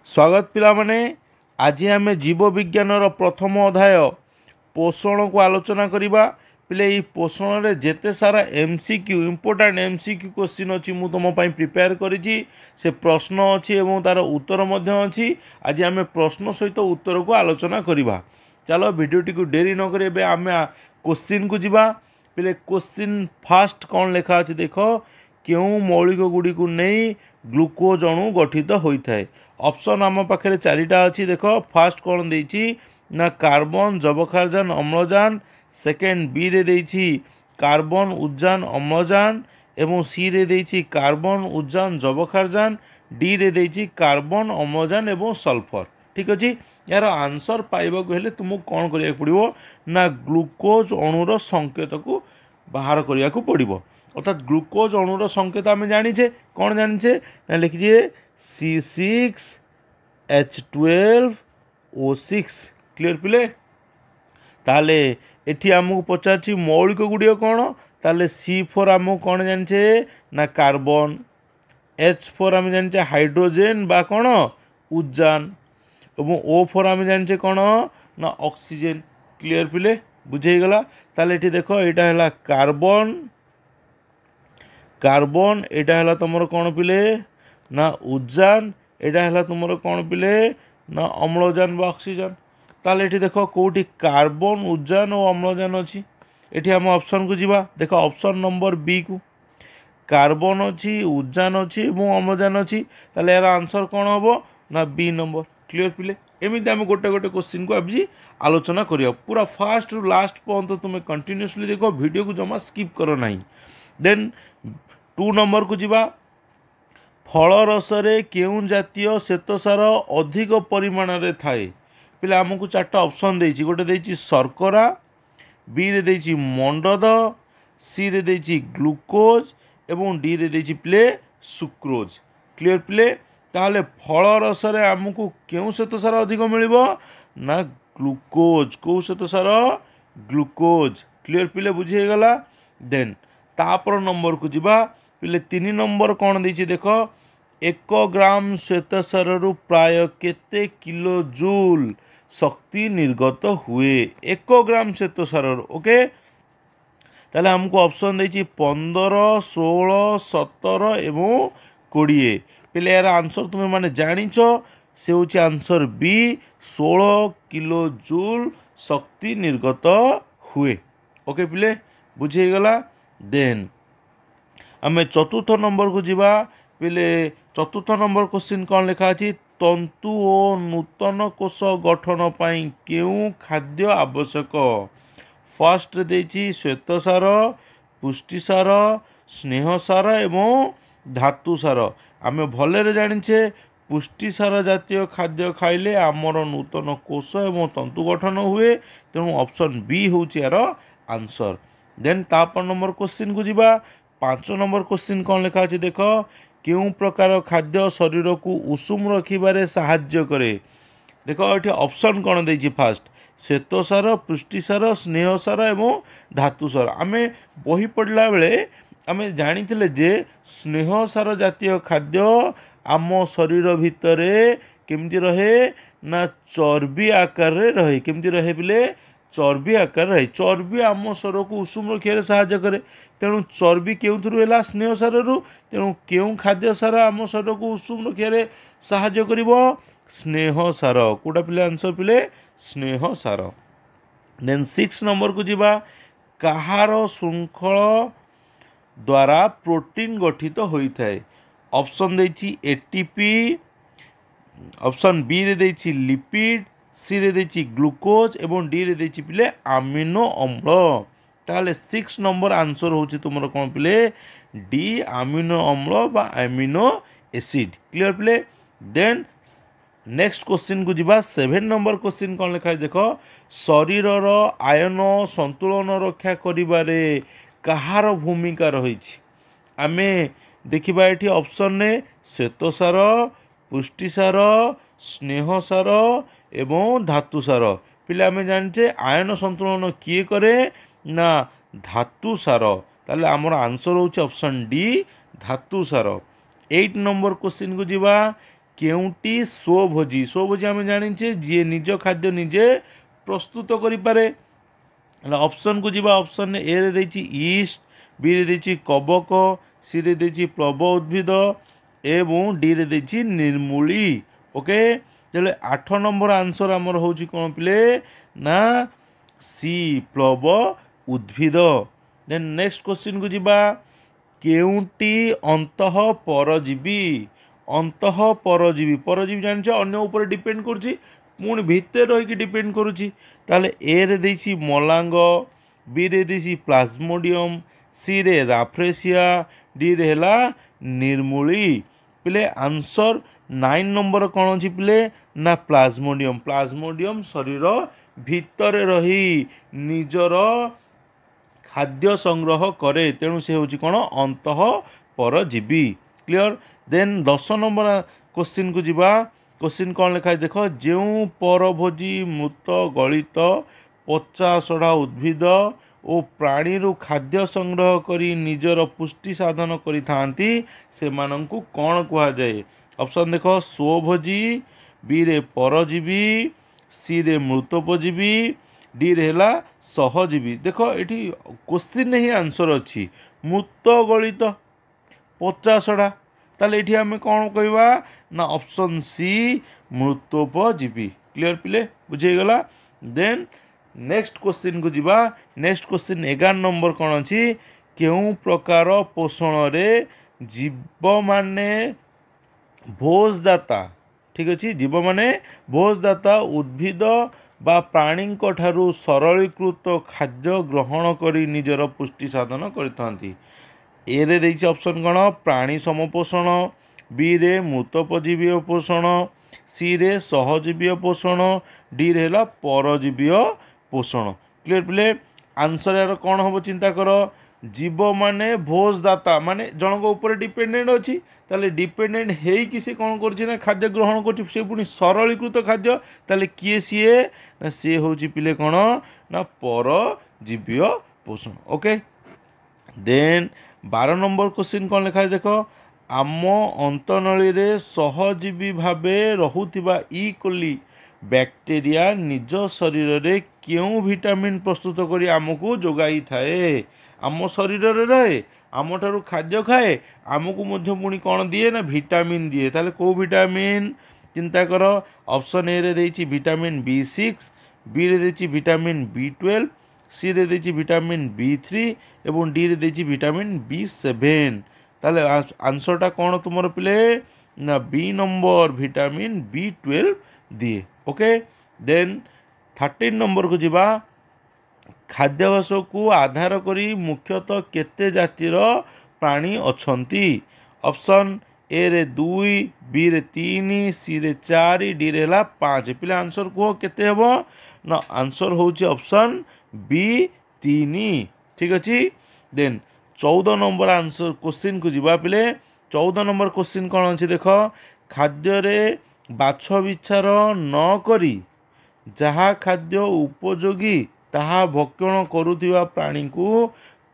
स्वागत पिला माने आज आम जीव विज्ञान प्रथम अध्याय पोषण को आलोचना करवा पिले ये पोषण रे जेते सारा एमसीक्यू इम्पोर्टाट एमसीक्यू क्वेश्चन अच्छी मुझे तुम प्रिपेयर करी से प्रश्न अच्छी एवं तार उत्तर अच्छी आज आम प्रश्न सहित उत्तर को आलोचना करवा। चलो भिडियोटी को डेरी नक आम क्वेश्चन को जीवा पिले क्वेश्चन फास्ट कौन लिखा अच्छे देख क्यों मौलिक गुड़ी को नहीं ग्लूकोज अणु गठित होता है। ऑप्शन आम पाखे चारिटा अच्छी देख फास्ट कौन देती ना कार्बन जबखारजान अम्लजान सेकेंड बी रे देती कार्बन उद्जान अम्लजान एवं सी रे देती कार्बन उद्जान जबखारजान डी रे देती कार्बन अम्लजान एवं सल्फर। ठीक अच्छे यार आंसर पाइबा हेले तुमको कौन करिया पड़िबो ना ग्लूकोज अणुर संकेत को बाहर करिया को पड़िबो। अर्थात ग्लूकोज अणुर संकेत आम जानीचे कौन जानीचे ना लिखिए C6H12O6 क्लियर पिले। ताले एठी आमको पचार मौलिक गुड़िया कौन ताले C4 आमको कौन जानीचे ना कार्बन H4 आम जानीचे हाइड्रोजेन बा कौन उद्जान और O4 आम जानीचे कौन ना ऑक्सीजन क्लियर पिले बुझेगला। ताले एठी देखो एटा है कार्बन कार्बन एटा है तुम कौन पिले ना उद्जान एटा है तुम कौन पिले ना अम्लजान बा ऑक्सीजन। ताले एठी देखो कोठी कार्बन उद्जान और अम्लजान अच्छी एठी हम ऑप्शन को जीवा देखो ऑप्शन नंबर बी को कार्बन अच्छी उद्जान अच्छी और अम्लजान अच्छी ताले यार आंसर कौन हम ना बी नंबर क्लियर पिले। एमती आम गोटे गोटे क्वेश्चन को आज आलोचना करिया पूरा फास्ट रु लास्ट पर्यंत तुम्हें कंटिन्यूअसली देखो वीडियो को जमा स्किप करो नहीं। देन 2 नंबर को जीवा फल रसरे केउं जातीय श्वेतसार अधिक परिमाण रे थाए पिले आमको 4टा ऑप्शन देछि गोटे देछि शर्करा बी रे देछि मंडद सी रे देछि ग्लूकोज एवं डी रे देछि पिले सुक्रोज क्लियर पिले। ताहले फल रसरे आमको केउं श्वेतसार अधिक मिलिबो ना ग्लूकोज को श्वेतसार ग्लूकोज क्लियर पिले बुझीगला। देन तापर नंबर को जीवा पिले 3 नंबर कौन देछि देखो 1 ग्राम श्वेतसार रु प्राय केते किलो जूल शक्ति निर्गत हुए 1 ग्राम श्वेतसार ओके। ताले हमको ऑप्शन देछि 15 16 17 एवं 20 पिले यार आंसर तुम्हें माने जानिछ से होछि आंसर बी 16 किलो जूल शक्ति निर्गत हुए ओके पिले बुझीगला। देन आम चतुर्थ नंबर को जीवा पिले चतुर्थ नंबर क्वेश्चन कौन लिखा अछि तंतु और नूतन कोष गठन पाई केउं खाद्य आवश्यक। फर्स्ट देछि श्वेतसार पुष्टिसार स्नेहसार एवं धातुसार आम भले जानिछे पुष्टिसार जातीय खाद्य खाइले आमर नूतन कोष एवं तंतु गठन हुए तेणु ऑप्शन बी होछि यार आंसर। देन तापर नंबर क्वेश्चन को जीवा 5 नंबर क्वेश्चन कौन लिखा अछि देख क्यों प्रकार खाद्य शरीर को उषुम रखिबारे साहाय्य करे। देखो ये ऑप्शन कौन देछि फास्ट श्वेतसार पुष्टिसार स्नेहसार एवं धातुसार आम बही पढ़ला बेले आम जानी जे स्नेहसार जातीय खाद्य आम शरीर भितर केमती रहे ना चर्बी आकार रे रहे केमती रहे बिले चर्बी आकार रहे चर्बी आम शरीर को उषुम रखिए साहाय्य करे तेणु चर्बी केउं है स्नेहसार रु तेणु केउं खाद्य सार आम शरीर को उषुम रखिए साहाय्य करिवो स्नेहसार कोटा पिले आंसर पिले स्नेहसार। देन 6 नंबर को जीवा कहार श्रृंखल द्वारा प्रोटीन गठित होता है। ऑप्शन देछि एटीपी ऑप्शन बी रे देछि लिपिड सी रे देछि ग्लूकोज एवं डी रे देछि पिले अमीनो अम्ल। ताले 6 नंबर आंसर होछि तुमर कोन पिले डी अमीनो अम्ल बा अमीनो एसिड क्लियर पिले। देन नेक्स्ट क्वेश्चन को जीवा 7 नंबर क्वेश्चन कौन लिखा है देखो शरीर आयन संतुलन रक्षा करिबारे कहार भूमिका रही आमे देखिबा एठी ऑप्शन ने श्वेतसार पुष्टिसार स्नेहसार एवं धातुसार पिले आमे जानिचे आयन संतुलन किए करे ना धातुसार ताले आमर आंसर होछि ऑप्शन डी धातुसार। 8 नंबर क्वेश्चन को जीवा କେଉଁଟି ସ୍ୱଭୋଜୀ? ସ୍ୱଭୋଜୀ ଆମେ ଜାଣିଛେ ଯିଏ ନିଜ ଖାଦ୍ୟ ନିଜେ ପ୍ରସ୍ତୁତ କରିପାରେ। ଅପସନ୍ को ଯିବା ଅପସନ୍ ଏ ରେ ଦେଇଛି ଇଷ୍ଟ, ବି ରେ ଦେଇଛି କବକ, ସି ରେ ଦେଇଛି ପ୍ଲବ ଉଦ୍ଭିଦ ଏବଂ ଡି ରେ ଦେଇଛି ନିର୍ମୂଳି। ଓକେ, ତାହେଲେ 8 ନମ୍ବର ଆନ୍ସର ଆମର ହେଉଛି କ'ଣ ପିଲେ ନା ସି ପ୍ଲବ ଉଦ୍ଭିଦ। ଦେନ୍ ନେକ୍ସଟ କ୍ୱେଶ୍ଚିନ୍ को ଯିବା କେଉଁଟି ଅନ୍ତଃ ପରଜୀବୀ? ଅନ୍ତଃ ପରଜୀବୀ, ପରଜୀବୀ ଜାଣିଛ ଅନ୍ୟ ଉପରେ ଡିପେଣ୍ଡ କରୁଛି, ପୁଣି ଭିତରେ ରହିକି ଡିପେଣ୍ଡ କରୁଛି। ତାହେଲେ ଏ ରେ ଦେଇଛି ମଲାଙ୍ଗ, ବି ରେ ଦେଇଛି ପ୍ଲାଜମୋଡ଼ିୟମ୍, ସି ରେ ରାଫ୍ରେସିଆ, ଡି ରେ ହେଲା ନିର୍ମୂଳି। ପିଲେ ଆନ୍ସର 9 ନମ୍ବର କ'ଣ ଅଛି ପିଲେ ନା ପ୍ଲାଜମୋଡ଼ିୟମ୍। ପ୍ଲାଜମୋଡ଼ିୟମ୍ ଶରୀର ଭିତରେ ରହି ନିଜର ଖାଦ୍ୟ ସଂଗ୍ରହ କରେ, ତେଣୁ ସେ ହେଉଛି କ'ଣ ଅନ୍ତଃ ପରଜୀବୀ। କ୍ଲିଅର। ଦେନ୍ 10 ନମ୍ବର क्वेश्चन को ଯିବା। क्वेश्चन କ'ଣ ଲେଖା ଅଛି ଦେଖ, ଯେଉଁ ପରଭୋଜୀ ମୃତ ଗଳିତ ପଚା ସଢ଼ା ଉଦ୍ଭିଦ ଓ ପ୍ରାଣୀରୁ ଖାଦ୍ୟ ସଂଗ୍ରହ କରି ନିଜର ପୁଷ୍ଟି ସାଧନ କରିଥାନ୍ତି ସେମାନଙ୍କୁ କ'ଣ କୁହାଯାଏ? ଅପସନ୍ ଦେଖ, ସ୍ୱଭୋଜୀ, ବି ରେ ପରଜୀବୀ, ସି ରେ ମୃତୋପଜୀବୀ, ଡି ରେ ହେଲା ସହଜୀବୀ। ଦେଖ ଏଠି क्वेश्चन ହିଁ आंसर ଅଛି ମୃତ ଗଳିତ ପଚା ସଢ଼ା, ତାହେଲେ ଏଠି ଆମେ କ'ଣ କହିବା ନା ଅପସନ୍ ସି ମୃତୋପଜୀବୀ। କ୍ଲିଅର ପିଲେ, ବୁଝିଗଲା। ଦେନ୍ ନେକ୍ସଟ क्वेश्चन को ଯିବା। ନେକ୍ସଟ क्वेश्चन 11 ନମ୍ବର କ'ଣ ଅଛି, କେଉଁ ପ୍ରକାର ପୋଷଣରେ ଜୀବମାନେ ଭୋଜଦାତା, ଠିକ୍ ଅଛି, ଜୀବମାନେ ଭୋଜଦାତା ଉଦ୍ଭିଦ ବା ପ୍ରାଣୀଙ୍କ ଠାରୁ ସରଳୀକୃତ ଖାଦ୍ୟ ଗ୍ରହଣ କରି ନିଜର ପୁଷ୍ଟି ସାଧନ କରିଥାନ୍ତି? ଏ ରେ ଦେଇଛି ଅପସନ୍ କ'ଣ ପ୍ରାଣୀ ସମପୋଷଣ, ବି ରେ ମୃତୋପଜୀବୀୟ ପୋଷଣ, ସି ରେ ସହଜୀବୀୟ ପୋଷଣ, ଡି ରେ ହେଲା ପରଜୀବୀୟ ପୋଷଣ। କ୍ଲିୟର ପିଲେ, ଆନ୍ସର ଏହାର କ'ଣ ହେବ ଚିନ୍ତା କର, ଜୀବ ମାନେ ଭୋଜଦାତା ମାନେ ଜଣଙ୍କ ଉପରେ ଡିପେଣ୍ଡେଣ୍ଟ ଅଛି, ତାହେଲେ ଡିପେଣ୍ଡେଣ୍ଟ ହେଇକି ସେ କ'ଣ କରୁଛି ନା ଖାଦ୍ୟ ଗ୍ରହଣ କରୁଛି, ସେ ପୁଣି ସରଳୀକୃତ ଖାଦ୍ୟ, ତାହେଲେ କିଏ ସିଏ ନା ସିଏ ହେଉଛି ପିଲେ କ'ଣ ନା ପରଜୀବୀୟ ପୋଷଣ। ଓକେ, ଦେନ୍ 12 ନମ୍ବର क्वेश्चन କ'ଣ ଲେଖା ଅଛି ଦେଖ, ଆମ ଅନ୍ତନଳୀରେ ସହଜୀବୀ ଭାବେ ରହୁଥିବା ଇ କୋଲି ବ୍ୟାକ୍ଟେରିଆ ନିଜ ଶରୀରରେ କେଉଁ ଭିଟାମିନ୍ ପ୍ରସ୍ତୁତ କରି ଆମକୁ ଯୋଗାଇଥାଏ? ଆମ ଶରୀରରେ ରହେ, ଆମଠାରୁ ଖାଦ୍ୟ ଖାଏ, ଆମକୁ ମଧ୍ୟ ପୁଣି କ'ଣ ଦିଏ ନା ଭିଟାମିନ୍ ଦିଏ। ତାହେଲେ କେଉଁ ଭିଟାମିନ୍ ଚିନ୍ତା କର, ଅପସନ୍ ଏ ରେ ଦେଇଛି ଭିଟାମିନ୍ B6, ବି ରେ ଦେଇଛି ଭିଟାମିନ୍ B12, ସି ରେ ଦେଇଛି ଭିଟାମିନ୍ B3 ଏବଂ ଡି ରେ ଦେଇଛି ଭିଟାମିନ୍ B7। ତାହେଲେ ଆନ୍ସରଟା କ'ଣ ତୁମର ପିଲେ ନା বি নম্বর ভিটামিন B12 दिए। ओके, देन 13 नंबर को जीवा। खाद्याभ्यास को आधार करी मुख्यतः केते जातिर प्राणी अछंती? ऑप्शन ए रे 2, बी रे 3, सी रे 4, डी रे 5। पिले आंसर कहो केते हेबो ना आंसर होची ऑप्शन बी 3। ठीक अछि। देन 14 नंबर आंसर क्वेश्चन को जीवा पिले। 14 नंबर क्वेश्चन कौन अच्छी देख, खाद्य रे बाछ विचार न करी जहा खाद्य उपयोगी ताहा भक्षण करुथिबा प्राणी को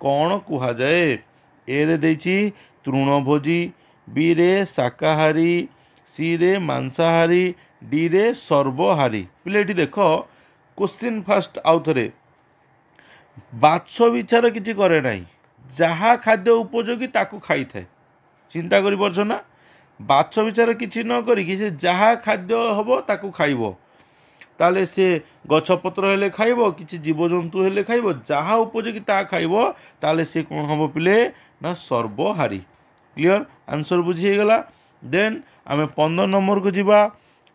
कौन कुहा जाए? ए रे देछि तृणभोजी, बी रे शाकाहारी, सी रे मांसाहारी, डी रे सर्वहारी। पिले एठी देख क्वेश्चन फास्ट आउ थरे, बाछ विचार किछि करे नाही, जहा खाद्य उपयोगी ताकू खाई थाए। चिंता करि परछ ना, बाछ विचार किछि न करी से जहा खाद्य हबो ताकू खाइबो, ताले से गछपत्र हेले खाइबो, किछि जीवजंतु हेले खाइबो, जहा उपयोगी ता खाइबो, ताले से कोन हबो पिले ना सर्वहारी। क्लियर, आंसर बुझी गला। देन आमे 15 नंबर को जीवा।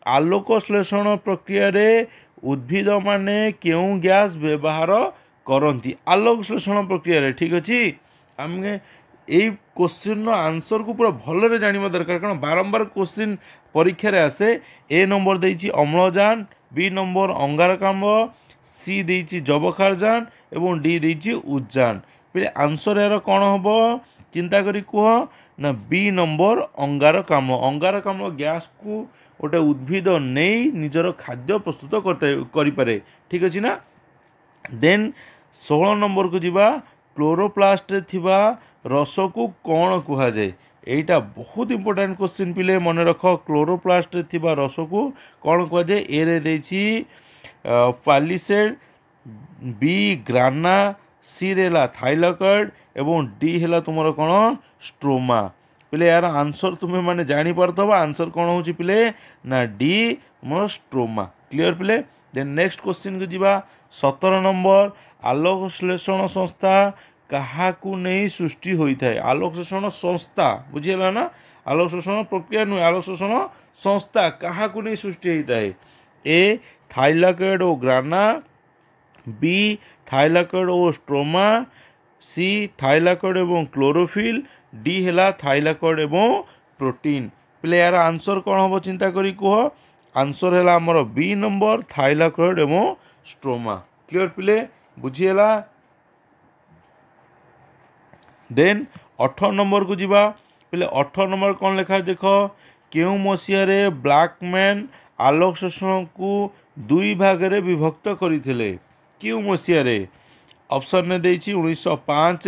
आलोक श्लेषण प्रक्रिया रे उद्भिद माने केउ गैस व्यवहार करती? आलोक श्लेषण प्रक्रिया रे, ठीक अछि। आमे এই क्वेश्चन आंसर को पूरा भलरे जानिबा दरकार, कारण बारंबार क्वेश्चन परीक्षा रे आसे। ए नंबर देछि अम्लजान, बी नंबर अंगारकाम्ल, सी देछि जबखारजान एवं डी देछि उद्जान। फिर आंसर यार कौन हम चिंता करी कह ना बी नंबर अंगारकाम्ल। अंगारकाम्ल गैस को गोटे उद्भिद नहीं निजर खाद्य प्रस्तुत करें। ठीक अच्छे ना। देन 16 नंबर को जीवा। क्लोरोप्लास्ट रे थिबा रस को कौन कह जाए? এইটা বহুত ইম্পর্টান্ট কোশ্চিন পিলে মনে রখ ক্লোरोप्लास्ट थिबा रस को कौन कहुए ए रे देछि पालिसेड बी ग्राना सी रे ला थाइलाकॉइड एवं डी है तुम कौन स्ट्रोमा पिले यार आंसर तुम्हें माने जानी पारथबा आंसर कौन होची पिले ना डी तुम स्ट्रोमा क्लियर पिले। देन नेक्स्ट क्वेश्चन को जीवा 17 नंबर आलोक संश्लेषण संस्था काहाकू नहीं सृष्टि होता है। आलोक संश्लेषण संस्था बुझीगला ना आलोक संश्लेषण प्रक्रिया नुहे आलोक संश्लेषण संस्था काहाकू नहीं सृष्टि होता है। ए थाइलाकॉइड और ग्राना बी थाइलाकॉइड और स्ट्रोमा सी थाइलाकॉइड एवं क्लोरोफिल डी है थाइलाकॉइड एवं प्रोटीन पिले यार आंसर कौन हम चिंता करी कह आंसर है आमर बी नंबर थाइलाकॉइड एवं स्ट्रोमा क्लियर पिले बुझीगला। देन 18 नंबर को जीवा पिले 18 नंबर कौन लिखा देख क्यों मसीह ब्लैकमैन आलोक शोषण को दुई भाग रे विभक्त करथिले क्यों मसीह ऑप्शन ने देछि 1905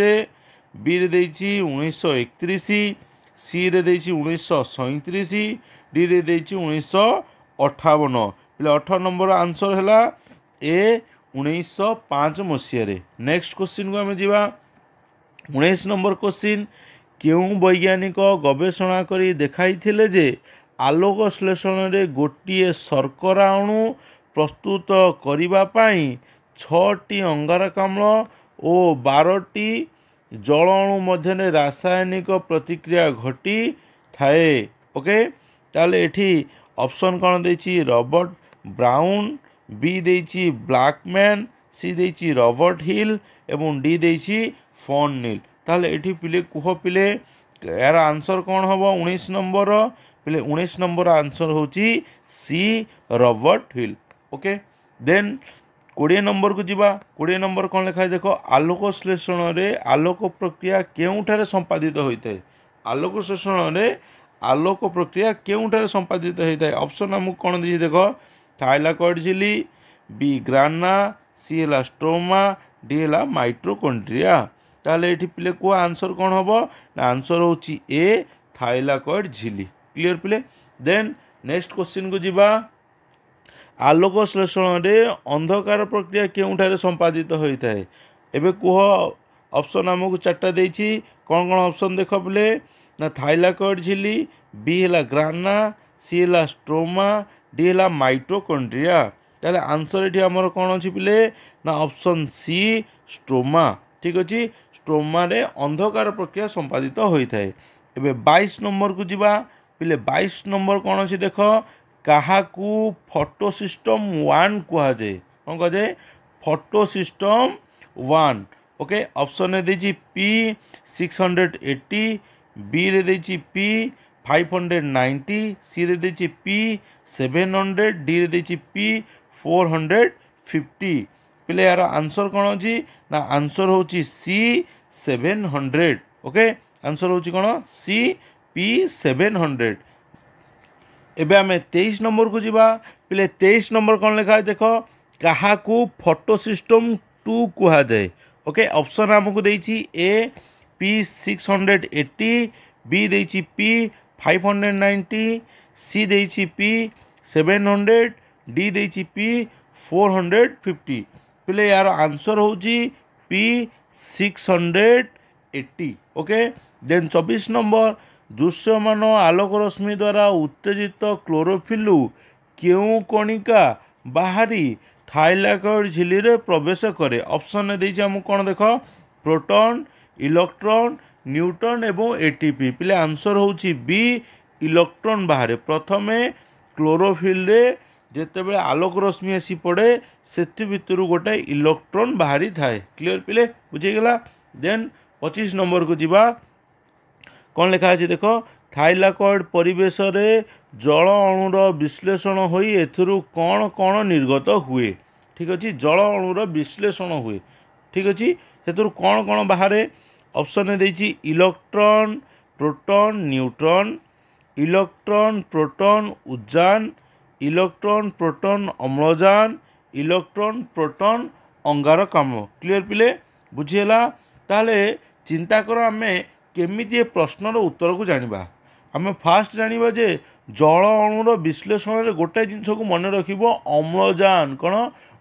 बी रे देछि 1931 सी रे देछि 1937 डी रे देछि 1958 पिले 18 नंबर आंसर है ए 1905 मसीह। नेक्स्ट क्वेश्चन को आम जीवा 19 नंबर क्वेश्चन क्यों वैज्ञानिक गवेषणा करी देखाइथिले जे आलोक श्लेषण रे गोटिए शर्करा अणु प्रस्तुत करिबा पाई 6टी अंगारकाम्ल और 12टी जल अणु मध्य रासायनिक प्रतिक्रिया घटी थाए। ओके ताले एठी ऑप्शन कौन देछि रॉबर्ट ब्राउन बी देछि ब्लैकमैन सी देछि रॉबर्ट हिल एवं डी देछि फॉन नील ताले एठी पिले कुह पिले यार आंसर कौन हम 19 नंबर पिले 19 नंबर आंसर होची C Robert Hill. Okay then 20 number को जीवा 20 नंबर कौन लिखा है देख आलोक श्लेषण रे आलोक प्रक्रिया केउठारे संपादित होता है। आलोक श्लेषण रे आलोक प्रक्रिया केउठारे संपादित होता है। ऑप्शन हमको कौन दी देख थाइलाकॉइड झिल्ली बी ग्राना सी है स्ट्रोमा डी है माइटोकॉन्ड्रिया ताले एठी पिले को आंसर कौन हम ना आंसर होची ए थाइलाकॉइड झिल्ली क्लियर पिले। देन नेक्स्ट क्वेश्चन को जीवा आलोक श्लेषण रे अंधकार प्रक्रिया केउठारे संपादित होता है। एबे कुह ऑप्शन हमको 4टा देछि कौन कौन ऑप्शन देख पिले ना थाइलाकॉइड झिल्ली बी है ग्राना सी है स्ट्रोमा डी है माइटोकॉन्ड्रिया ताले आंसर एठी हमर कौन अछि पिले ना ऑप्शन सी स्ट्रोमा ठीक अछि स्ट्रोमा रे अंधकार प्रक्रिया संपादित होता है। एबे 22 नंबर को जीवा पिले 22 नंबर कौन अछि देख काहाकू फोटोसिस्टम 1 कहा जाए कौन कहा जाए फोटोसिस्टम 1। ओके ऑप्शन ने देछि पी 680 बी रे देछि पी 590 सी रे देछि पी 700 डी रे देछि पी 450 पिले यार आंसर कौन अछि ना आंसर होछि सी 700। ओके आंसर होछि कौन सी पी 700। एबे आमे 23 नंबर को जीवा पिले 23 नंबर कौन लिखा है देख काहाकू फोटोसिस्टम 2 कहा जाए। ओके ऑप्शन हमको देछि ए पी 680 बी देछि पी 590 सी देछि पी 700 डी देछि पी 450 पिले यार आंसर होछि पी 680। ओके देन 24 नंबर दृश्यमान आलोक रश्मि द्वारा उत्तेजित क्लोरोफिल क्यों कणिका बाहरी थाइलाकॉइड झिल्ली रे प्रवेश करे। ऑप्शन ने देछि हमको कौन देख प्रोटॉन इलेक्ट्रॉन न्यूट्रॉन एवं एटीपी पिले आंसर होछि बी इलेक्ट्रॉन बाहर प्रथमे क्लोरोफिल रे जेतेबेले आलोक रश्मि आसी पड़े से भितर गोटे इलेक्ट्रॉन बाहरी थाए क्लियर पिले बुझीगला। देन 25 नंबर को जीवा कौन लिखा है देख थाइलाकॉइड परिवेश रे जल अणुर विश्लेषण होई एथुरु कौन कौन निर्गत हुए ठीक अच्छे जल अणुर विश्लेषण हुए ठीक अच्छे से कौन कौन बाहर ऑप्शन ने देछि electron proton neutron electron proton उजान इलेक्ट्रॉन प्रोटॉन अम्लजान इलेक्ट्रॉन प्रोटॉन अंगारकाम्ल क्लियर पिले बुझीगला। ताले चिंता कर आमे केमिति ए प्रश्नर उत्तर को जानिबा आम फास्ट जानिबा जे जल अणुर विश्लेषण रे गोटे जिनस को मन रखिबो अम्लजान कौन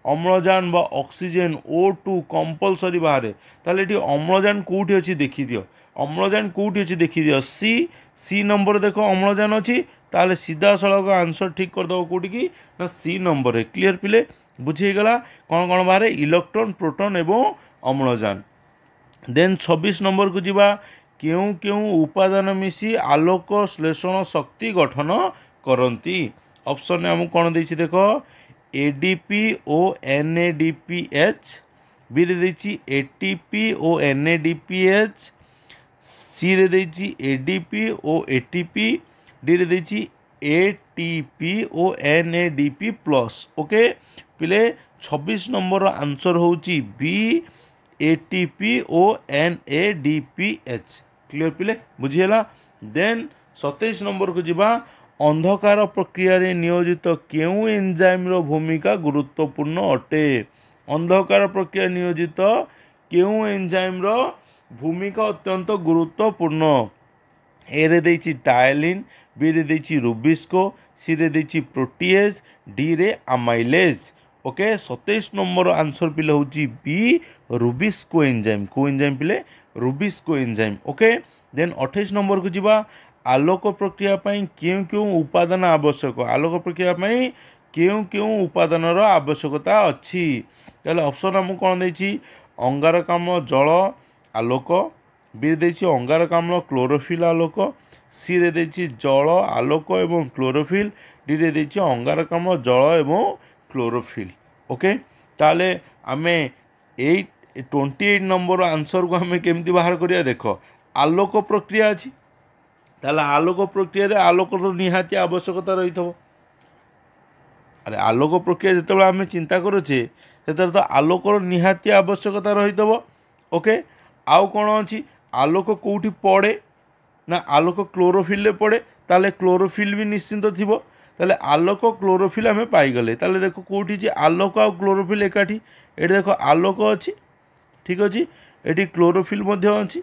अम्लजान बा ऑक्सीजन O2 कंपलसरी बाहर ताले एटी अम्लजान कोठी अछि देखि दियो अम्लजान कोठी अछि देखि दियो सी नंबर देखो अम्लजान अछि ताले सीधा सड़क आंसर ठीक कर दो कोठी की ना सी नंबर है क्लियर पिले बुझी गला कौन कौन बाहर इलेक्ट्रॉन प्रोटॉन एवं अम्लजान देन 26 नंबर को जीवा केउ केउ उपादान मिसी आलोक श्लेषण शक्ति गठन करती ऑप्शन में हमको कौन देछि देखो एडीपी ओ NADPH बी रे देछि ATP ओ NADPH सी रे देछि ADP ओ ATP डी रे देछि ATP ओ NADP प्लस ओके पिले 26 नंबर आंसर होची बी ATP ओ NADPH क्लियर पिले बुझीला देन 27 नंबर को जीवा अंधकार प्रक्रिया रे नियोजित केउ एंजाइम रो भूमिका गुरुत्वपूर्ण अटे अंधकार प्रक्रिया नियोजित केउ एंजाइम रो भूमिका अत्यंत गुरुत्वपूर्ण ए रे देछि टायलिन बी रे देछि रुबिस्को सी रे देछि प्रोटीएज डी रे अमाइलेज ओके 27 नंबर आंसर पिले होची बी रुबिस्को एंजाइम को एंजाइम पिले rubisco enzyme okay then 28 number को जीवा आलोक प्रक्रिया पई क्यों क्यों उपादान आवश्यक आलोक प्रक्रिया पई क्यों क्यों उपादान रो आवश्यकता अछि ताले ऑप्शन हम कोन देछि अंगारकाम्ल जल आलोक बी देछि अंगारकाम्ल क्लोरोफिल आलोक सी रे देछि जल आलोक एवं क्लोरोफिल डी रे देछि अंगारकाम्ल जल एवं क्लोरोफिल ओके ताले आमे 28 नंबर आंसर को हमें केमती बाहर करिया देखो आलोक प्रक्रिया अछि ताले आलोक प्रक्रिया रे आलोक रो निहाती आवश्यकता रही थबो अरे आलोक प्रक्रिया जतबे आमे चिंता करूचे सेतर तो आलोक रो निहाती आवश्यकता रही थबो ओके आउ कोन अछि आलोक कोठी पड़े ना आलोक क्लोरोफिल रे पड़े ताले क्लोरोफिल भी निश्चिंत थिबो ताले आलोक क्लोरोफिल आमे पाई गले ताले देखो कोठी जे आलोक आ क्लोरोफिल एकाठी एठी देखो आलोक अछि ठीक अछि एठी क्लोरोफिल मध्ये अछि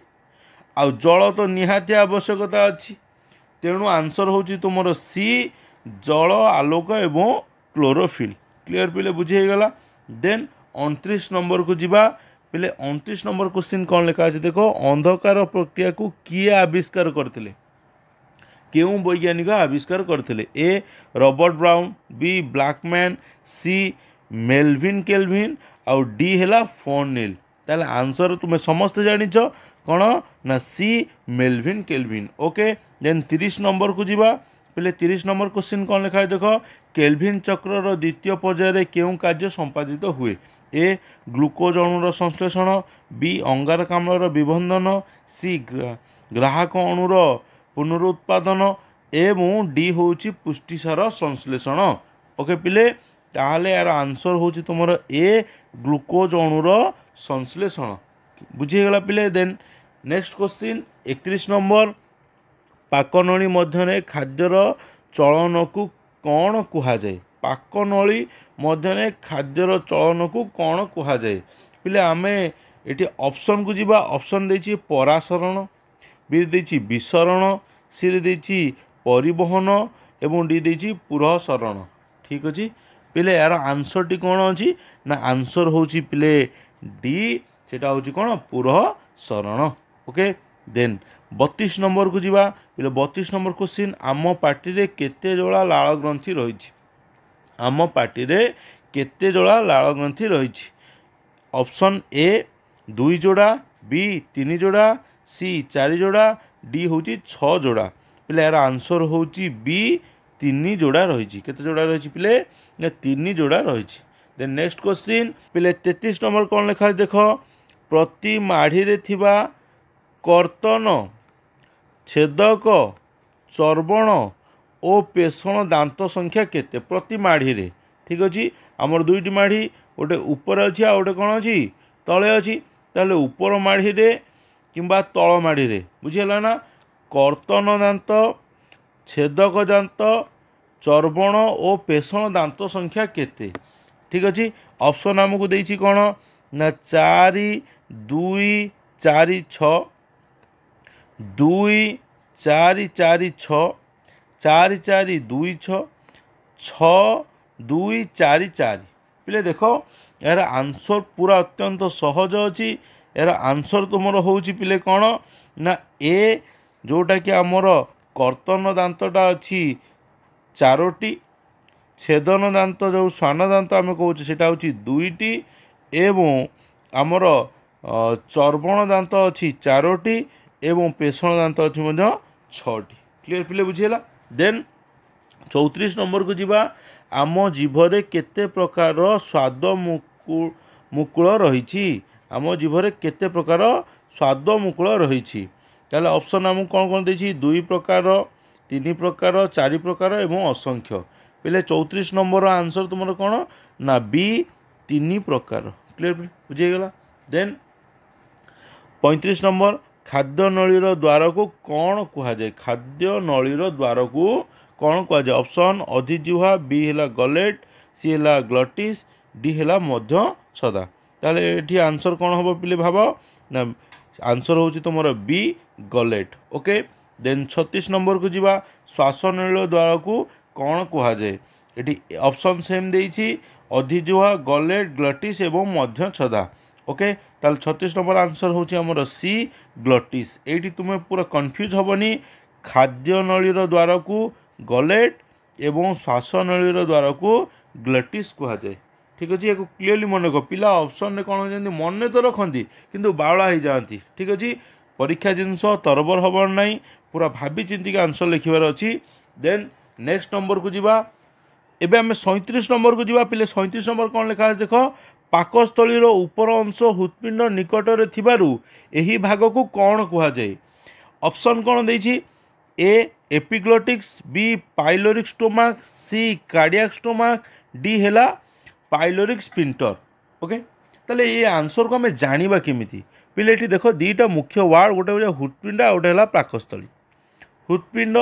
आ जल तो निहाती आवश्यकता अछि तेणु आंसर होची तुमरो सी जल आलोक एवं क्लोरोफिल क्लियर पिले बुझी गला देन 29 नंबर को जीवा पिले 29 नंबर क्वेश्चन कौन लिखा अछि देखो अंधकार प्रक्रिया को किए आविष्कार करथिले केउ वैज्ञानिक आविष्कार करथिले A Robert Brown B Blackman C Melvin Calvin और डी हैला फोनेल ताले आंसर तुम समस्त जानिछ कौन ना सी Melvin Calvin okay then 30 number को जीवा पहले 30 नंबर क्वेश्चन कौन लिखा है देखो केल्विन चक्र द्वितीय पर्यायर केउ कार्य संपादित हुए ए ग्लूकोज अणुर संश्लेषण बी अंगारकाम्लर विबंधन सी ग्राहक अणुर पुनरुत्पादन एवं डी होची पुष्टिसार संश्लेषण ओके पिले ताहले यार आंसर होची तुमर ए ग्लूकोज अणुर संश्लेषण बुझीगला पिले देन नेक्स्ट क्वेश्चन 31 नंबर पाकनली मध्य खाद्यर चलन को कौन कुहा जाए पाकनली मध्य खाद्यर चलन को कौन कुहा जाए पिले आमे एटी ऑप्शन को जीवा ऑप्शन देछि परासरण बी देछि विसरण सी देछि परिवहन एवं डी देछि पुरःसरण ठीक अछि पिले यार आंसर टी कौन अछि ना आंसर होछि पिले डी सेटा होछि कौन पुरःसरण ओके देन 32 नंबर को जीवा पिले 32 नंबर क्वेश्चन आम पार्टी रे केते जोड़ा लाल ग्रंथि रहिछि आम पार्टी रे केते जोड़ा लाल ग्रंथि रहिछि ऑप्शन ए 2 जोड़ा बी 3 जोड़ा सी 4 जोड़ा डी होची 6 जोड़ा पिले यार आंसर होची बी 3 जोड़ा रही केते जोड़ा रही पिले 3 जोड़ा रही देन नेक्स्ट क्वेश्चन पिले 33 नंबर कौन लिखा है देखो प्रति माढ़ी रे थिबा कर्तन छेदक चर्बण और पेषण दांत संख्या केते प्रति माढ़ी रे ठीक अच्छी आमर दुईटी माढ़ी गोटे ऊपर अच्छी आ गोटे कौन अच्छी तले अच्छी ताले ऊपर माढ़ी रे किंबा तल माढ़ी रे बुझीगला ना कर्तन दांत छेदक दांत चर्बण और पेषण दांत संख्या केते ठीक अच्छी ऑप्शन आमको देछि कौन ना 4 2 4 6 ଦୁଇ ଚାରି ଚାରି ଛଅ ଚାରି ଚାରି ଦୁଇ ଛଅ ଛଅ ଦୁଇ ଚାରି ଚାରି। ପିଲେ ଦେଖ यार आंसर पूरा अत्यंत सहज अच्छी। यार आंसर तुम हूँ पिले कौन ना ए जोटा कि आमर कर्तन दांतटा अच्छी चारोटी, छेदन दांत जो स्वान दांत आम कहे सेटा हूँ दुईटी, एवं आमर चर्बण दांत अच्छी चारोटी एवं पेषण दांत अच्छी छटी। क्लियर पिले बुझीगला। देन 34 नंबर को जीवा। आम जीभरे केते प्रकार स्वाद मुकुल रही। आम जीभरे केते प्रकार स्वाद मुकुल रही। ताले ऑप्शन आमको कौन कौन देछि? 2 प्रकार, 3 प्रकार, 4 प्रकार एवं असंख्य। पहले 34 नंबर आंसर तुम कौन ना बी 3 प्रकार। क्लियर बुझीगला। देन 35 नंबर खाद्य नलीर द्वार को कौन कहुए? खाद्य नलीर द्वार को कौन कहुए? ऑप्शन अधिजिह्वा, बी है गलेट, सी है ग्लटिस, डी है मध्य छदा। ताले एठी आंसर कौन हम पिले भाव ना आंसर होची तुमर B gullet. Okay. Then 36 number को जीवा। श्वासनली द्वार को कौन कहुए? एठी ऑप्शन सेम देछि अधिजिह्वा, गलेट, ग्लटिस एवं मध्य छदा। ओके। ताल 36 नंबर आंसर होची हमर सी ग्लटिस। एठी तुम्हें पूरा कन्फ्यूज हबनी। खाद्य नलीर द्वार को गलेट एवं श्वासनलीर द्वार को ग्लटिस कहुए। ठीक अच्छे। या क्लीयरली मन रख। पिला ऑप्शन में कौन हो मन तो रखती किंतु बावला हो जाती। ठीक अच्छे। परीक्षा जिनस तरबर हबर ना, पूरा भाभी चिंतिक आंसर लिखबार अच्छी। देन नेक्स्ट नंबर को जीवा। एबे आम 37 नंबर को जीवा। पिले 37 नंबर कौन लिखा देख। पाकस्थलीर उपर अंश हृत्पिंड निकटरे थिबारु एही भाग को कौन कहुए? ऑप्शन कौन देछि? ए एपिग्लोटिक्स, बी पाइलोरिक स्टोमाक, सी कार्डियाक स्टोमाक, डी है पाइलोरिक स्पिंटर। ओके। ताले ये आंसर को आम जाना केमिति? पिले ये देख दीटा मुख्य वार्ड, गोटे हृत्पिंड आ गोटे पाकस्थली। हृत्पिंड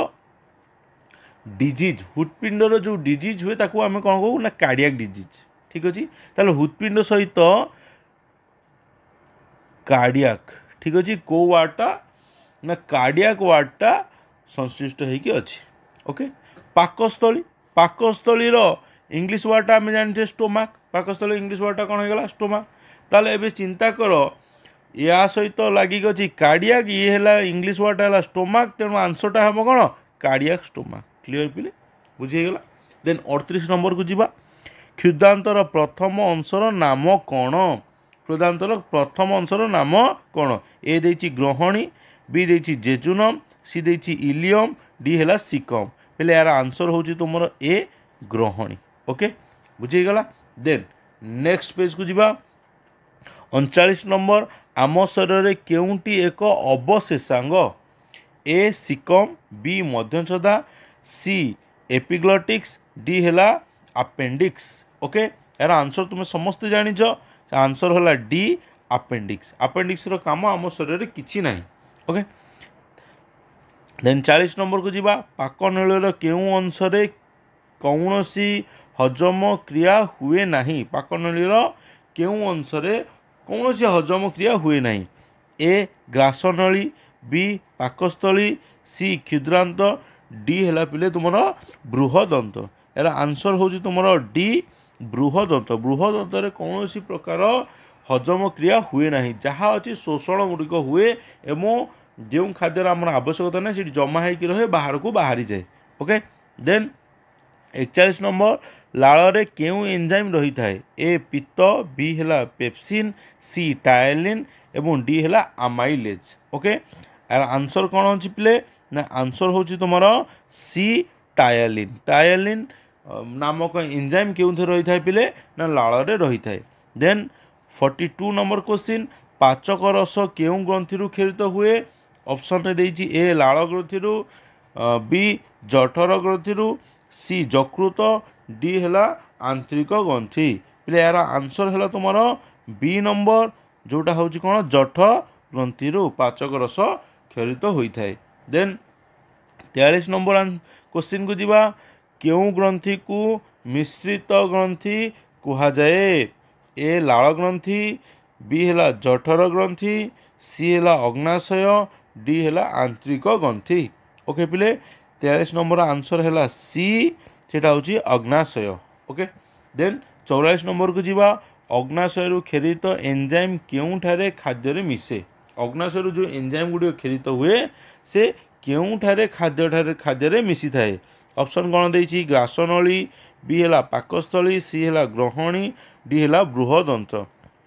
डिजीज, हृत्पिंडर जो डिजीज हुए ताकू आम कौन कहू ना कार्डियाक डिजीज। ठीक अच्छे। ताले हृत्पिंड सहित कार्डियाक। ठीक अच्छे। को वार्डटा ना कार्डियाक वार्डटा संश्लिष्ट होगी अच्छी। ओके। पाकस्थली, पाकस्थलीर इंग्लीश वार्डटा आम जानते स्टोमाक। पाकस्थली इंग्लीश वार्डटा कौन होगा? स्टोमाक। ताले एबे चिंता कर या सहित लगिक अच्छी कार्डियाक, ये है इंग्लीश वार्डटा है स्टोमाक, तेणु आंसरटा हम कौन? Cardiac stomach. क्लियर पिले बुझीगला। देन 38 नंबर को जीवा। क्षुदांतर प्रथम अंशर नाम कौन? क्षुदांतर प्रथम अंशर नाम कौन? ए देछि ग्रहणी, बी देछि जेजुनम, सी देछि इलियम, डी है सिकम। पहले यार आंसर होची तुमर ए ग्रहणी। ओके बुझीगला। देन नेक्स्ट पेज को जीवा। 39 नंबर आम शरीर केउंटी एक अवशेषांग? ए सिकम, बी मध्यछदा, सी एपिग्लोटिक्स, डी है अपेंडिक्स। ओके। यार आंसर तुम्हें समस्ते जानिछ। आंसर है डी अपेंडिक्स। अपेंडिक्स रो काम आम शरीर किछि नाही। ओके। देन 40 नंबर को जीवा। पाकनलीर केउं अंशरे कौनसी हजम क्रिया हुए नहीं? पाकनलीर केउं अंशरे कौनसी हजम क्रिया हुए नहीं? ए ग्रासनली, बी पाकस्थली, सी क्षुद्रांत, डी है पिले तुम बृहदंत। यार आंसर हूँ तुम डी बृहदंत। बृहदंत कौन प्रकार हजम क्रिया हुए ना, जहाँ अच्छी शोषण गुड़िक हुए एवं जो खाद्यर आम आवश्यकता ना सी जमा हो रहे बाहर को बाहरी जाए। ओके। देन 41 नंबर लाଳରେ केउं एंजाइम रही थाए? ए पित्त, बी है पेप्सिन, सी टायलिन एवं डी है आमाइलेज। ओके। यार आंसर कौन अच्छी पिले ना आंसर हूँ तुम सी टायलिन। टायलिन नामक एंजाइम क्यों रही थाए पिले ना लाଳରେ रही थाए। Then 42 number question. पाचक रस केउं ग्रंथि खेरित हुए? ऑप्शन में देछि ए लाଳ ग्रंथि, बी जठर ग्रंथि, सी यकृत, डी है आंतरिक ग्रंथि। पिले यार आंसर है तुम बी नंबर जोटा हूँ कौन जठ ग्रंथि पाचक रस क्षरित होता है। देन 43 नंबर क्वेश्चन को जीवा। केउं ग्रंथि को मिश्रित ग्रंथि कहुए? ए लाଳ ग्रंथि, बी है जठर ग्रंथि, सी है अग्नाशय, डी है आंतरिक ग्रंथि। ओके पिले 43 नंबर आंसर है सी सेटा हूँ अग्नाशय। ओके देन 44 नंबर को जीवा अग्नाशय खेरित एंजाइम केउठारे खाद्य मिसे। अग्नाशय जो एंजाइम गुड़ी खेरित हुए से केउठारे खाद्य मिसी थाए। ऑप्शन कौन देछि ग्रासनली बी है पाकस्थली सी है ग्रहणी डी है बृहदंत।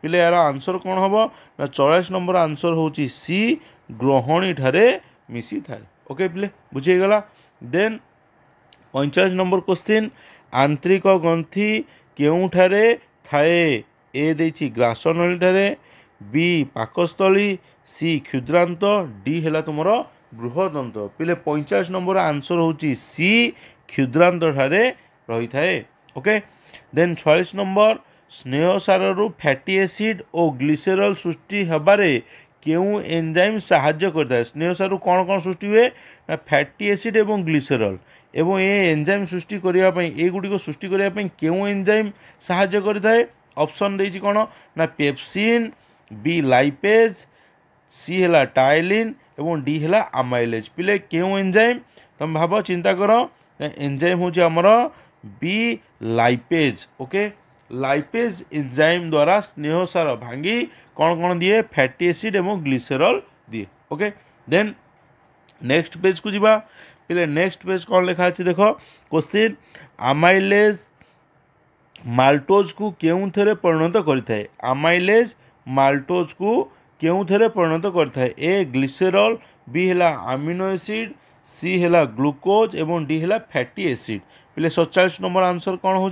पिले यार आंसर कौन हम ना 44 नंबर आंसर हूँ सी ग्रहणी ठारे मिसी थाए। ओके पिले बुझीगला। देन 45 नंबर क्वेश्चन आंतरिक ग्रंथि केउठारे थाए। ए देछि ग्रासनली ठारे बी पाकस्थली सी क्षुद्रांत डी है तुमर बृहदंत। पिले 45 नंबर आंसर हूँ सी क्षुद्रांत ठारे रही थाए। ओके देन 46 नंबर स्नेहसार फैटी एसिड और ग्लिसेरल सृष्टि हबारे केउ एंजाइम साहाय्य करता है। स्नेहसार कौन कौन सृष्टि हुए ना फैटी एसिड एवं ग्लिसेरल एवं ये एंजाइम सृष्टि करने एगुड़ी सृष्टि करने केउ एंजाइम साहाय्य करता है। ऑप्शन देछि कौन ना पेप्सिन बी लाइपेज सी है टाइलिन एवं डी है अमाइलेज। पिले केउ एंजाइम तुम भाव चिंता कर एंजाइम हूँ आमर B lipase. Okay lipase enzyme द्वारा स्नेहसार भांगी कौन कौन दिए फैटी एसिड एवं ग्लिसेरल दिए। ओके देन नेक्स्ट पेज को जीवा। पिले नेक्स्ट पेज कौन लिखा अच्छे देख क्वेश्चन अमाइलेज माल्टोज को केउथरे परिणत करिथाए। अमाइलेज माल्टोज को केउथरे परिणत करिथाए। ए ग्लिसेरल बी है अमीनो एसिड सी है ग्लूकोज एवं डी है फैटी एसिड। पिले 47 नंबर आंसर कौन हो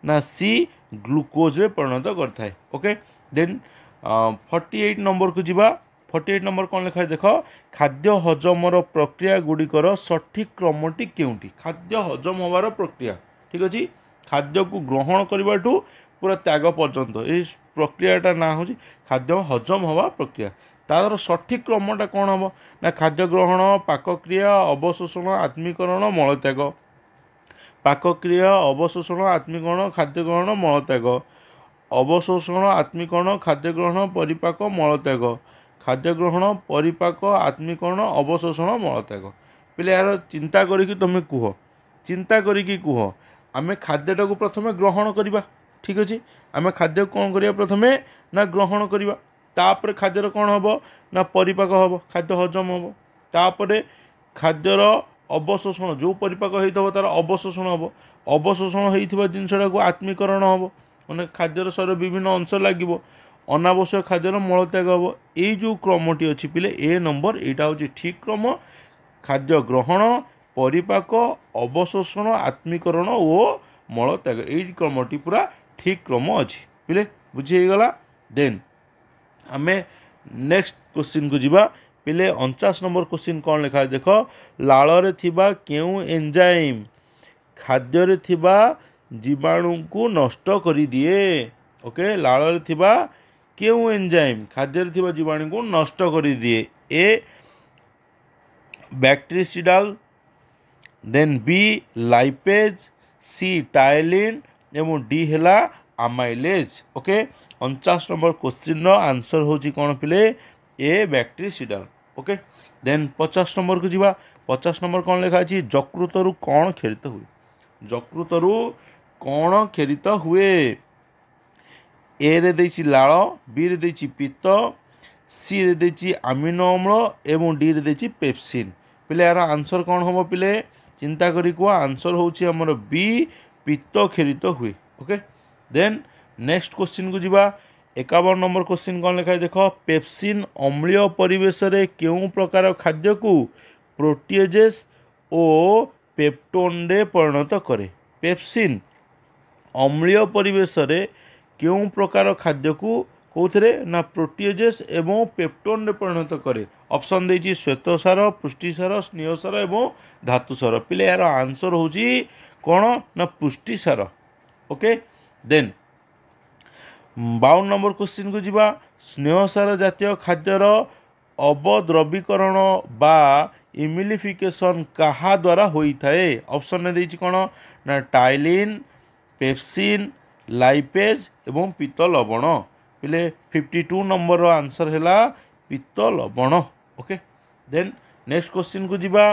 ना सी ग्लूकोज रे परिणत करता है। ओके देन 48 नंबर को जीवा। 48 नंबर कौन लिखा है देख खाद्य हजमर प्रक्रिया गुड़िकर सठिक क्रमटी केउटी। खाद्य हजम होवार प्रक्रिया ठीक अच्छे खाद्य को ग्रहण करने पूरा त्याग पर्यंत ये प्रक्रियाटा ना हो खाद्य हजम हवा प्रक्रिया तार सठिक क्रमटा कौन हम ना खाद्य ग्रहण पाकक्रिया अवशोषण आत्मीकरण मलत्याग। पाकक्रिया अवशोषण आत्मीकरण खाद्य ग्रहण मलत्याग अवशोषण आत्मीकरण खाद्य ग्रहण परिपाक मलत्याग खाद्य ग्रहण परिपाक आत्मीकरण अवशोषण मलत्याग। पिले यार चिंता करिकी तुम कुह चिंता करिकी कुह आमे खाद्यटा को प्रथमे ग्रहण करवा ठीक अच्छे आमे खाद्य कौन करिया प्रथमे ना ग्रहण करवा तापर खाद्यर कौन हम ना परिपाक हम खाद्य हजम हम तापर खाद्यर अवशोषण जो परिपाक होता तार अवशोषण हम अवशोषण होता जिनसा को आत्मीकरण हम मैंने खाद्यर सर विभिन्न अंश लगे अनावश्यक खाद्यर मलत्याग हम ये जो क्रमटी अच्छी पिले ए नंबर यहाँ हूँ ठीक क्रम खाद्य ग्रहण परिपाक अवशोषण आत्मीकरण और मलत्याग यही क्रमटी पूरा ठीक क्रम अच्छी पिले बुझीगला। देन आमे नेक्स्ट क्वेश्चन को जीवा। पिले 49 नंबर क्वेश्चन कौन लिखा है देख लाल थिबा केउ एंजाइम खाद्य थिबा जीवाणु को नष्ट करी दिए। ओके लाल थिबा केउ एंजाइम खाद्य थिबा जीवाणु को नष्ट करी दिए। ए बैक्टीरियसिडाल देन बी लाइपेज सी टाइलिन एवं डी है amylase. Okay 49 number question answer हूँ कौन पिले ए बैक्टीरियसिडाल। ओके देन 50 नंबर को जीवा। 50 नंबर कौन लिखा है यकृतरु कौन खेरित हुए। यकृतरु कौन खेरित हुए। ए रे देछि लाल बी रे देछि पित्त सी रे देछि अमीनो अम्ल एवं डी रे देछि पेप्सिन। पिले यार आंसर कौन हम पिले चिंता करी कुआ आंसर होछि हमर बी पित्त खेरित हुए। ओके देन नेक्स्ट क्वेश्चन को जीवा। 51 नंबर क्वेश्चन कौन लिखा है देख पेप्सिन अम्लीय परिवेश रे केउ प्रकार खाद्य को प्रोटीएजेस और पेप्टोन रे परिणत करे। पेप्सिन अम्लीय परिवेश रे केउ प्रकार खाद्य को कौथे ना प्रोटीएजेस एवं पेप्टोन रे परिणत करे। ऑप्शन देछि श्वेतसार पुष्टिसार स्नेहसार एवं धातुसार। पिले यार आंसर होछि कौन ना पुष्टिसार। ओके देन 52 नंबर क्वेश्चन को जीवा। स्नेहसार जातीय खाद्यर अवद्रवीकरण बा इमिलिफिकेशन कहा द्वारा होता है। ऑप्शन ने देछि कौन ना टाइलिन पेप्सिन लाइपेज एवं पित्त लवण। पिले 52 नंबर आंसर है पित्त लवण। ओके देन नेक्स्ट क्वेश्चन को जीवा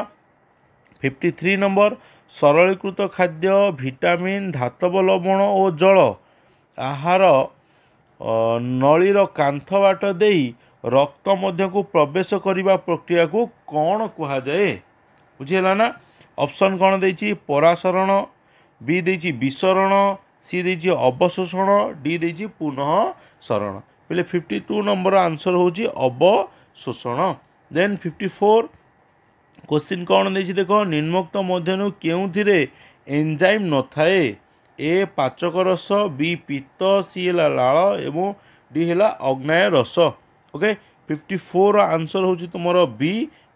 53 नंबर सरलीकृत खाद्य विटामिन धातव लवण और जल आहार नलीर कांथ बाट देई रक्त मध्य को प्रवेश करने प्रक्रिया को कौन कहा जाए बुझीगला ना ऑप्शन कौन देछि परासरण बी देछि विसरण सी देछि अवशोषण डी देछि पुनः सरण पहले 52 नंबर आंसर होछि अवशोषण देन 54 क्वेश्चन कौन देछि देखो निम्नोक्त मध्यनु केउथिरे एंजाइम न थाए ए पाचक रस बी पित्त सी है लाल एवं डी है अग्नाय रस ओके 54 आंसर होछि तुमरो बी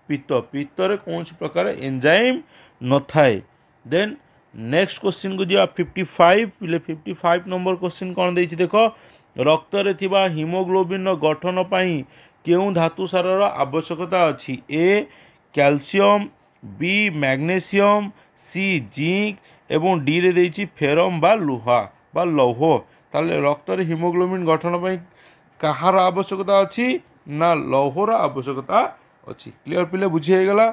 पित्त पित्त रे कौन प्रकार एंजाइम न थाए देन नेक्स्ट क्वेश्चन को जी 55 पिले 55 नंबर क्वेश्चन कौन देछि देखो रक्त रे थिबा हीमोग्लोबिन गठन पई केउ धातु सारर आवश्यकता अछि A calcium B magnesium C zinc एवं डी रे देछि फेरम बा लुहा बा लौह ताले रक्त रे हीमोग्लोबिन गठन पई कहार आवश्यकता अछि ना लौहर आवश्यकता अछि क्लियर पिले बुझी हे गला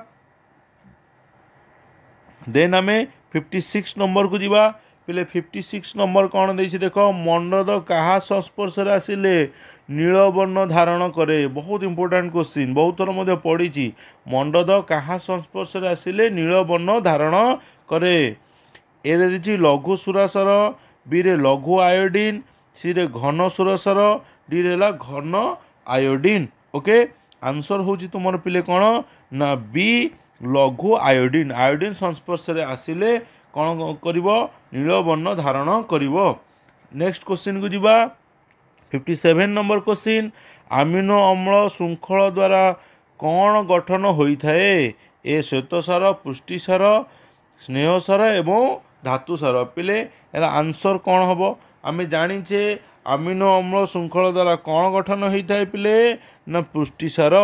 देन आमे 56 नंबर को जीवा पिले 56 नंबर कौन देछि देखो मंडद कहा संस्पर्श रे आसिले नील वर्ण धारण करे बहुत इंपोर्टेंट क्वेश्चन बहुत थर मध्य पढ़ी मंडद कहा संस्पर्श रे आसिले नील वर्ण धारण करे ए रे देछि लघु सुरासर बी रे लघु आयोडीन सी रे घन सुरासर डी रे ला घन आयोडीन ओके आंसर होछि तुमर पिले कौन ना बी लघु आयोडीन आयोडीन संस्पर्श रे आसिले कौन करिवो नील वर्ण धारण करिवो नेक्स्ट क्वेश्चन को जीवा 57 नंबर क्वेश्चन अमीनो अम्ल श्रृंखल द्वारा कौन गठन होइथाए ए श्वेतसार पुष्टिसार स्नेहसार एवं धातुसार पिले एला आंसर कौन हबो आमे जानिचे अमीनो अम्ल श्रृंखल द्वारा कौन गठन होइथाए पिले ना पुष्टिसार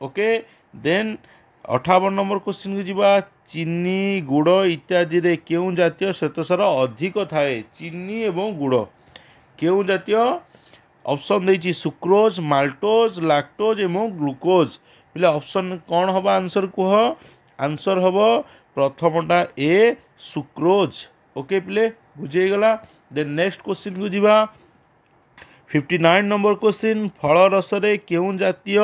ओके देन 58 नंबर क्वेश्चन को जीवा चीनी गुड़ इत्यादि रे केउ जातीय श्वेतसार अधिक थाए चीनी एवं गुड़ केउ जातीय ऑप्शन देछि सुक्रोज माल्टोज लैक्टोज एवं ग्लूकोज पिले ऑप्शन कौन हबा आंसर कुह आंसर हबो प्रथमटा ए सुक्रोज ओके पिले बुझे गला देन नेक्स्ट क्वेश्चन को जीवा 59 नंबर क्वेश्चन फल रस रे केउ जातीय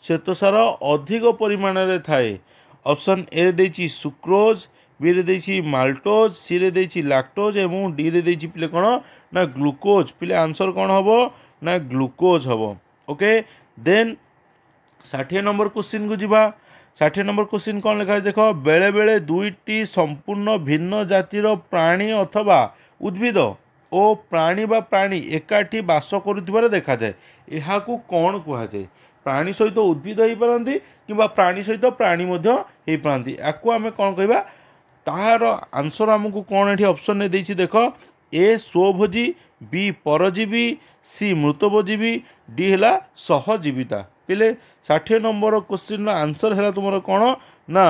श्वेतसार अधिक परिमाण रे थाए ऑप्शन ए देछि सुक्रोज बी रे देछि माल्टोज सी रे देछि लैक्टोज एवं डी रे देछि पिले कोन ना ग्लूकोज पिले आंसर कोन हबो ना ग्लूकोज हबो ओके देन 60 नंबर क्वेश्चन को जीवा 60 नंबर क्वेश्चन कौन लिखा है देखो बेले बेले दुईटी संपूर्ण भिन्न जातिर प्राणी अथवा उद्भिद ओ प्राणी बा प्राणी एकाठी बास करुथिबार देखा जाए एहा को कौन कहा जाए प्राणी सहित उद्भिद हो पारती कि प्राणी सहित प्राणी हो पारती याकू आम कौन कहवा तार आंसर आमको कौन ये ऑप्शन ने देछि देखो ए स्वभोजी बी परजीवी सी मृतभोजीवी डी है सहजीविता पिले 60 नंबर क्वेश्चन आंसर है तुम कौन ना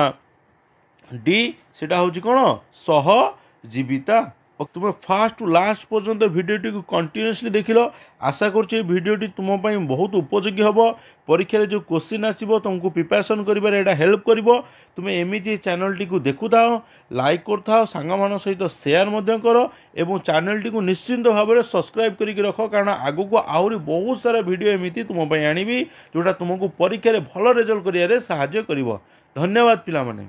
डी सेटा हूँ कौन सहजीविता और तुम फास्ट टू लास्ट पर्यंत भिडियोटी को कंटिन्यूअसली देखिल आशा कर भिडियोटी तुम बहुत उपयोगी हम परीक्षा जो क्वेश्चन आसो तुमको प्रिपरेशन कर हेल्प कर तुम एमती चैनल टी देखु था लाइक कर सांग सहित शेयर कर एवं चैनल टी निश्चिंत भाव में सब्सक्राइब करके रख कारण आगू को आहरी बहुत सारा भिडियो एमती तुम आनी जोटा तुमको परीक्षा भल रिजल्ट कर धन्यवाद पिला माने।